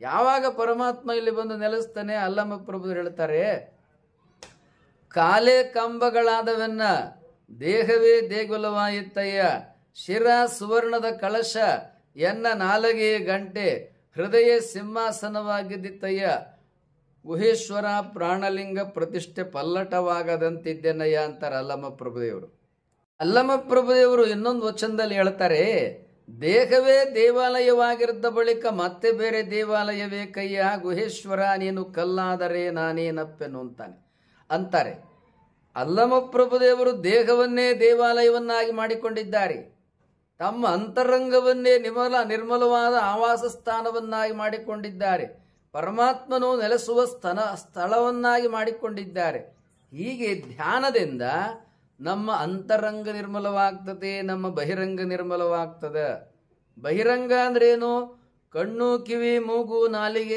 ಯಾವಾಗ ಪರಮಾತ್ಮ ಇಲ್ಲಿ ಬಂದು ನೆಲೆಸ್ತಾನೆ, ಅಲ್ಲಮ ಪ್ರಭು ಹೇಳ್ತಾರೆ, ಕಾಲೇ ಕಂಬಗಳಾದವನ್ನ ದೇಹವೇ ದೇಗುಲವಾಯಿತಯ್ಯ, ಶಿರ ಸುವರ್ಣದ ಕಳಶ ಎನ್ನ ನಾಲಗೆ ಗಂಟೆ, ಹೃದಯ ಸಿಂಹಾಸನವಾಗಿದ್ದಿತ್ತಯ್ಯ, ಗುಹೇಶ್ವರ ಪ್ರಾಣಲಿಂಗ ಪ್ರತಿಷ್ಠೆ ಪಲ್ಲಟವಾಗದಂತಿದ್ದೆನಯ್ಯ ಅಂತಾರೆ ಅಲ್ಲಮ ಪ್ರಭುದೇವರು. ಅಲ್ಲಮ ಪ್ರಭುದೇವರು ಇನ್ನೊಂದು ವಚನದಲ್ಲಿ ಹೇಳ್ತಾರೆ, ದೇಹವೇ ದೇವಾಲಯವಾಗಿದ್ದ ಬಳಿಕ ಮತ್ತೆ ಬೇರೆ ದೇವಾಲಯವೇ ಕಯ್ಯ, ಗುಹೇಶ್ವರ ನೀನು ಕಲ್ಲಾದರೆ ನಾನೇನಪ್ಪೆನು ಅಂತಾರೆ. ಅಲ್ಲಮ ಪ್ರಭುದೇವರು ದೇಹವನ್ನೇ ದೇವಾಲಯವನ್ನಾಗಿ ಮಾಡಿಕೊಂಡಿದ್ದಾರೆ. ತಮ್ಮ ಅಂತರಂಗವನ್ನೇ ನಿರ್ಮಲವಾದ ಆವಾಸ ಸ್ಥಾನವನ್ನಾಗಿ ಮಾಡಿಕೊಂಡಿದ್ದಾರೆ. ಪರಮಾತ್ಮನು ನೆಲೆಸುವ ಸ್ಥಳವನ್ನಾಗಿ ಮಾಡಿಕೊಂಡಿದ್ದಾರೆ. ಹೀಗೆ ಧ್ಯಾನದಿಂದ ನಮ್ಮ ಅಂತರಂಗ ನಿರ್ಮಲವಾಗ್ತದೆ, ನಮ್ಮ ಬಹಿರಂಗ ನಿರ್ಮಲವಾಗ್ತದೆ. ಬಹಿರಂಗ ಅಂದ್ರೇನು? ಕಣ್ಣು, ಕಿವಿ, ಮೂಗು, ನಾಲಿಗೆ